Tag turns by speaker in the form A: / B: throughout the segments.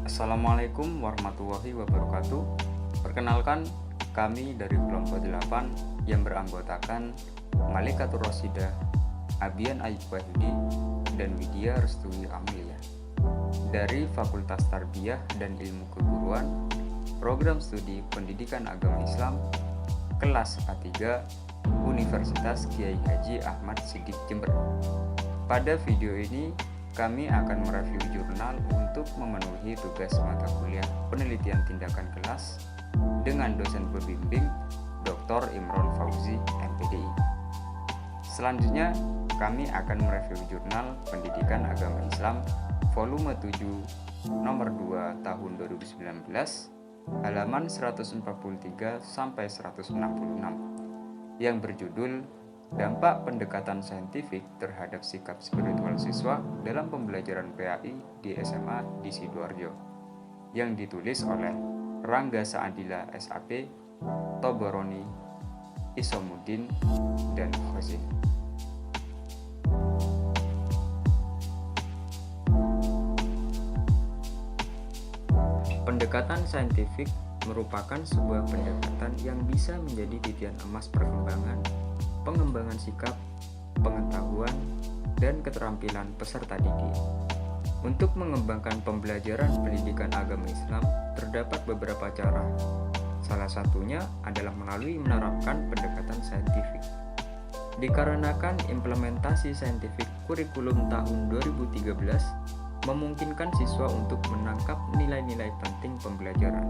A: Assalamualaikum warahmatullahi wabarakatuh. Perkenalkan, kami dari kelompok 8 yang beranggotakan Malikatur Rosidah, Abian Ayub Wahyudi, dan Widya Restui Amelia dari Fakultas Tarbiyah dan Ilmu Keguruan, Program Studi Pendidikan Agama Islam, Kelas A3, Universitas Kiai Haji Ahmad Siddiq Jember. Pada video ini, kami akan mereview jurnal untuk memenuhi tugas mata kuliah penelitian tindakan kelas dengan dosen pembimbing Dr. Imron Fauzi, MPDI. Selanjutnya, kami akan mereview jurnal Pendidikan Agama Islam volume 7 nomor 2 tahun 2019 halaman 143 sampai 166 yang berjudul Dampak pendekatan saintifik terhadap sikap spiritual siswa dalam pembelajaran PAI di SMA di Sidoarjo, yang ditulis oleh Rangga Saadila SAP, Toboroni, Isomuddin, dan Khozin. Pendekatan saintifik merupakan sebuah pendekatan yang bisa menjadi titian emas perkembangan, pengembangan sikap, pengetahuan, dan keterampilan peserta didik. Untuk mengembangkan pembelajaran pendidikan agama Islam, terdapat beberapa cara. Salah satunya adalah melalui menerapkan pendekatan saintifik. Dikarenakan implementasi saintifik kurikulum tahun 2013 memungkinkan siswa untuk menangkap nilai-nilai penting pembelajaran.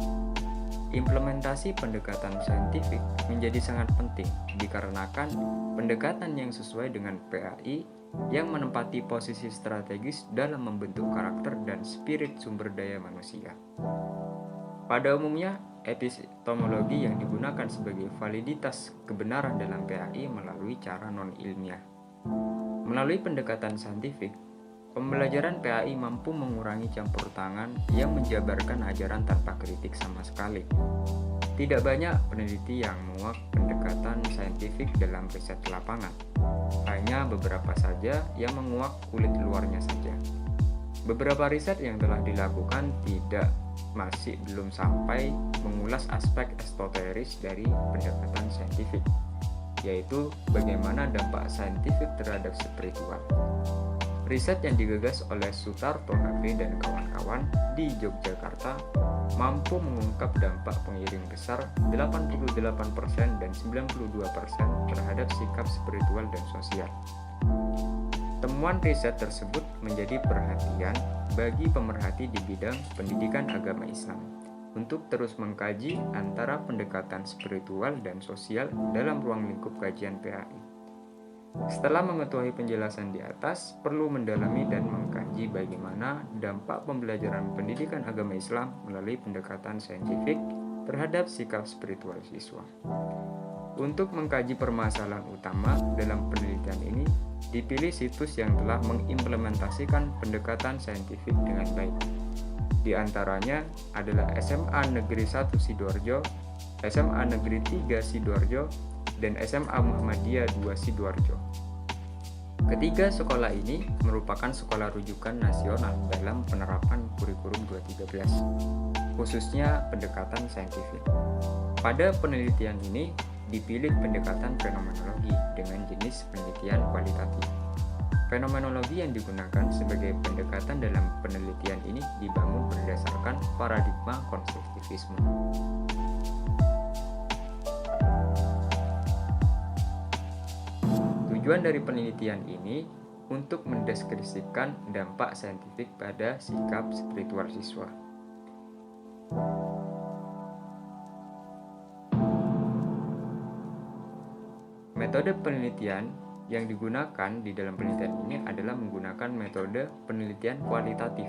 A: Implementasi pendekatan saintifik menjadi sangat penting dikarenakan pendekatan yang sesuai dengan PAI yang menempati posisi strategis dalam membentuk karakter dan spirit sumber daya manusia. Pada umumnya, epistemologi yang digunakan sebagai validitas kebenaran dalam PAI melalui cara non-ilmiah. Melalui pendekatan saintifik, pembelajaran PAI mampu mengurangi campur tangan yang menjabarkan ajaran tanpa kritik sama sekali. Tidak banyak peneliti yang menguak pendekatan saintifik dalam riset lapangan. Hanya beberapa saja yang menguak kulit luarnya saja. Beberapa riset yang telah dilakukan masih belum sampai mengulas aspek esoteris dari pendekatan saintifik, yaitu bagaimana dampak saintifik terhadap spiritual. Riset yang digagas oleh Sutarto HV dan kawan-kawan di Yogyakarta mampu mengungkap dampak pengiring besar 88% dan 92% terhadap sikap spiritual dan sosial. Temuan riset tersebut menjadi perhatian bagi pemerhati di bidang pendidikan agama Islam untuk terus mengkaji antara pendekatan spiritual dan sosial dalam ruang lingkup kajian PAI. Setelah mengetahui penjelasan di atas, perlu mendalami dan mengkaji bagaimana dampak pembelajaran pendidikan agama Islam melalui pendekatan saintifik terhadap sikap spiritual siswa. Untuk mengkaji permasalahan utama dalam penelitian ini, dipilih situs yang telah mengimplementasikan pendekatan saintifik dengan baik. Di antaranya adalah SMA Negeri 1 Sidoarjo, SMA Negeri 3 Sidoarjo, dan SMA Muhammadiyah 2 Sidoarjo. Ketiga sekolah ini merupakan sekolah rujukan nasional dalam penerapan kurikulum 2013, khususnya pendekatan saintifik. Pada penelitian ini dipilih pendekatan fenomenologi dengan jenis penelitian kualitatif. Fenomenologi yang digunakan sebagai pendekatan dalam penelitian ini dibangun berdasarkan paradigma konstruktivisme. Tujuan dari penelitian ini untuk mendeskripsikan dampak saintifik pada sikap spiritual siswa. Metode penelitian yang digunakan di dalam penelitian ini adalah menggunakan metode penelitian kualitatif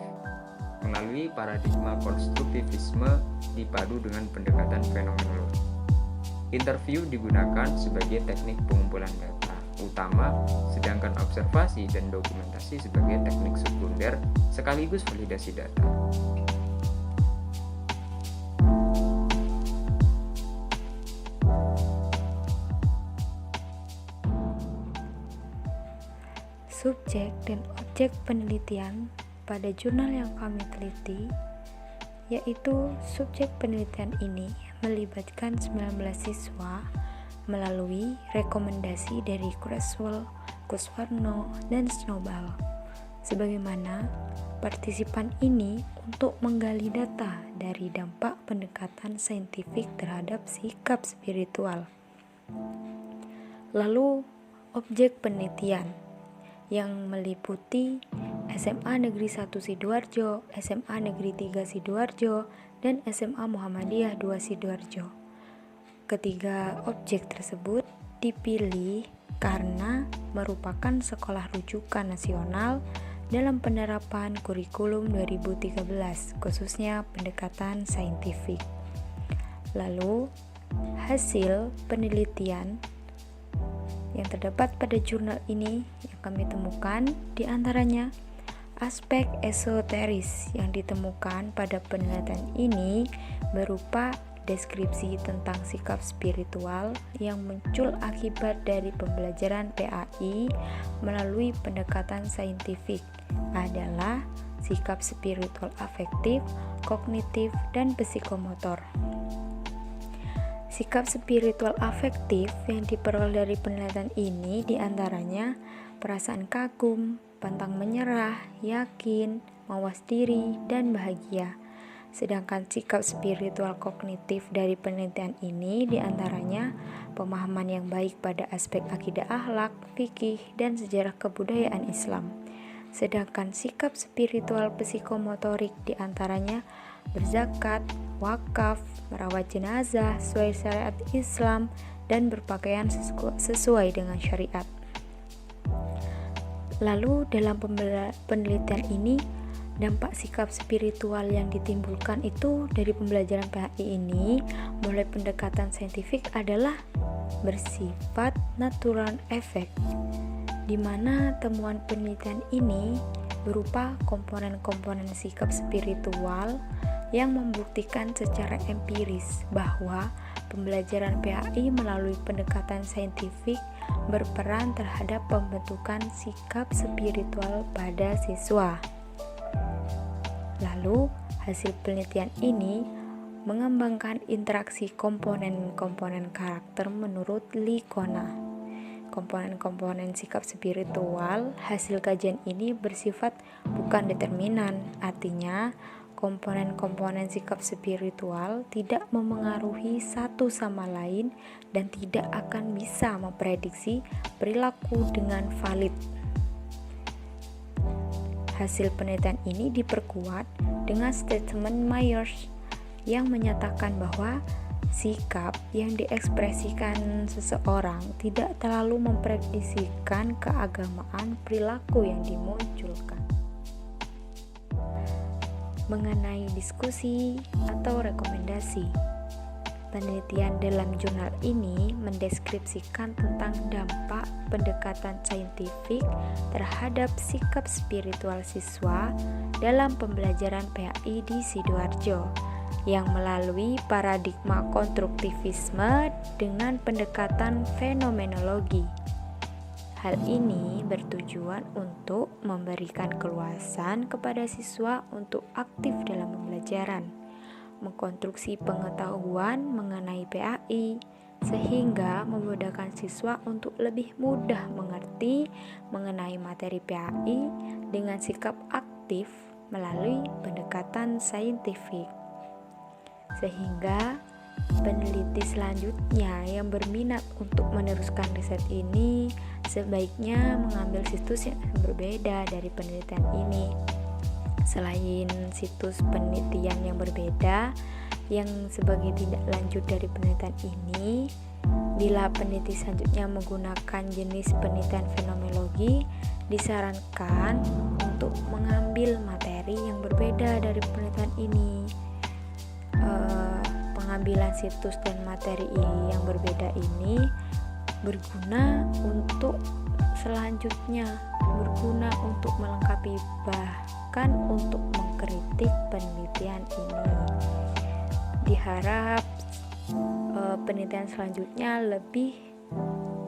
A: melalui paradigma konstruktivisme dipadu dengan pendekatan fenomenologi. Interview digunakan sebagai teknik pengumpulan data utama, sedangkan observasi dan dokumentasi sebagai teknik sekunder sekaligus validasi data.
B: Subjek dan objek penelitian pada jurnal yang kami teliti yaitu subjek penelitian ini melibatkan 19 siswa melalui rekomendasi dari Creswell, Kuswarno, dan Snowball. Sebagaimana partisipan ini untuk menggali data dari dampak pendekatan saintifik terhadap sikap spiritual. Lalu, objek penelitian yang meliputi SMA Negeri 1 Sidoarjo, SMA Negeri 3 Sidoarjo, dan SMA Muhammadiyah 2 Sidoarjo. Ketiga objek tersebut dipilih karena merupakan sekolah rujukan nasional dalam penerapan kurikulum 2013, khususnya pendekatan saintifik. Lalu, hasil penelitian yang terdapat pada jurnal ini yang kami temukan diantaranya aspek esoteris yang ditemukan pada penelitian ini berupa deskripsi tentang sikap spiritual yang muncul akibat dari pembelajaran PAI melalui pendekatan saintifik adalah sikap spiritual afektif, kognitif, dan psikomotor. Sikap spiritual afektif yang diperoleh dari penelitian ini diantaranya perasaan kagum, pantang menyerah, yakin, mawas diri, dan bahagia. Sedangkan sikap spiritual kognitif dari penelitian ini diantaranya pemahaman yang baik pada aspek akidah akhlak, fikih, dan sejarah kebudayaan Islam. Sedangkan sikap spiritual psikomotorik diantaranya berzakat, wakaf, merawat jenazah sesuai syariat Islam, dan berpakaian sesuai dengan syariat. Lalu dalam penelitian ini, dampak sikap spiritual yang ditimbulkan itu dari pembelajaran PHI ini mulai pendekatan saintifik adalah bersifat natural effect, di mana temuan penelitian ini berupa komponen-komponen sikap spiritual yang membuktikan secara empiris bahwa pembelajaran PHI melalui pendekatan saintifik berperan terhadap pembentukan sikap spiritual pada siswa. Lalu, hasil penelitian ini mengembangkan interaksi komponen-komponen karakter menurut Licona. Komponen-komponen sikap spiritual hasil kajian ini bersifat bukan determinan, artinya komponen-komponen sikap spiritual tidak memengaruhi satu sama lain dan tidak akan bisa memprediksi perilaku dengan valid. Hasil penelitian ini diperkuat dengan statement Myers yang menyatakan bahwa sikap yang diekspresikan seseorang tidak terlalu memprediksikan keagamaan perilaku yang dimunculkan. Mengenai diskusi atau rekomendasi, penelitian dalam jurnal ini mendeskripsikan tentang dampak pendekatan saintifik terhadap sikap spiritual siswa dalam pembelajaran PHI di Sidoarjo yang melalui paradigma konstruktivisme dengan pendekatan fenomenologi. Hal ini bertujuan untuk memberikan keluasan kepada siswa untuk aktif dalam pembelajaran, mengkonstruksi pengetahuan mengenai PAI, sehingga memudahkan siswa untuk lebih mudah mengerti mengenai materi PAI dengan sikap aktif melalui pendekatan saintifik. Sehingga peneliti selanjutnya yang berminat untuk meneruskan riset ini sebaiknya mengambil situs yang berbeda dari penelitian ini. Selain situs penelitian yang berbeda yang sebagai tindak lanjut dari penelitian ini, bila peneliti selanjutnya menggunakan jenis penelitian fenomenologi, disarankan untuk mengambil materi yang berbeda dari penelitian ini. Pengambilan situs dan materi yang berbeda ini berguna untuk selanjutnya, berguna untuk melengkapi bahkan untuk mengkritik penelitian ini. Diharap penelitian selanjutnya lebih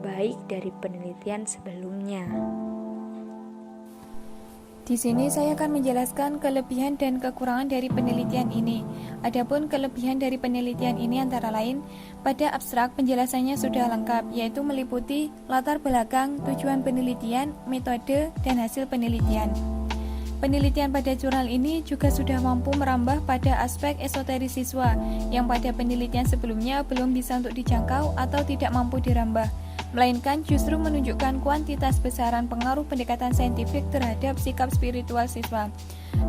B: baik dari penelitian sebelumnya.
C: Di sini saya akan menjelaskan kelebihan dan kekurangan dari penelitian ini. Adapun kelebihan dari penelitian ini antara lain, pada abstrak penjelasannya sudah lengkap, yaitu meliputi latar belakang, tujuan penelitian, metode, dan hasil penelitian. Penelitian pada jurnal ini juga sudah mampu merambah pada aspek esoteris siswa, yang pada penelitian sebelumnya belum bisa untuk dijangkau atau tidak mampu dirambah, melainkan justru menunjukkan kuantitas besaran pengaruh pendekatan saintifik terhadap sikap spiritual siswa.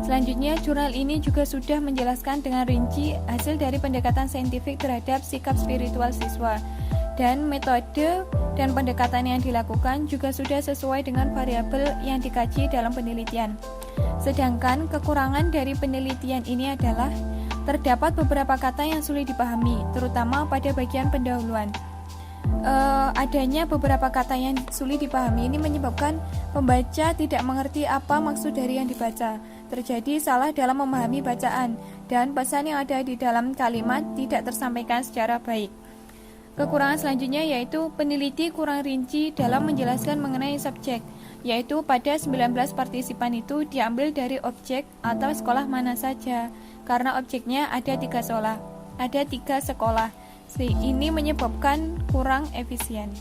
C: Selanjutnya, jurnal ini juga sudah menjelaskan dengan rinci hasil dari pendekatan saintifik terhadap sikap spiritual siswa, dan metode dan pendekatan yang dilakukan juga sudah sesuai dengan variabel yang dikaji dalam penelitian. Sedangkan kekurangan dari penelitian ini adalah terdapat beberapa kata yang sulit dipahami, terutama pada bagian pendahuluan. Adanya beberapa kata yang sulit dipahami ini menyebabkan pembaca tidak mengerti apa maksud dari yang dibaca. Terjadi salah dalam memahami bacaan, dan pesan yang ada di dalam kalimat tidak tersampaikan secara baik. Kekurangan selanjutnya yaitu peneliti kurang rinci dalam menjelaskan mengenai subjek, yaitu pada 19 partisipan itu diambil dari objek atau sekolah mana saja, karena objeknya ada 3 sekolah. Ini menyebabkan kurang efisien.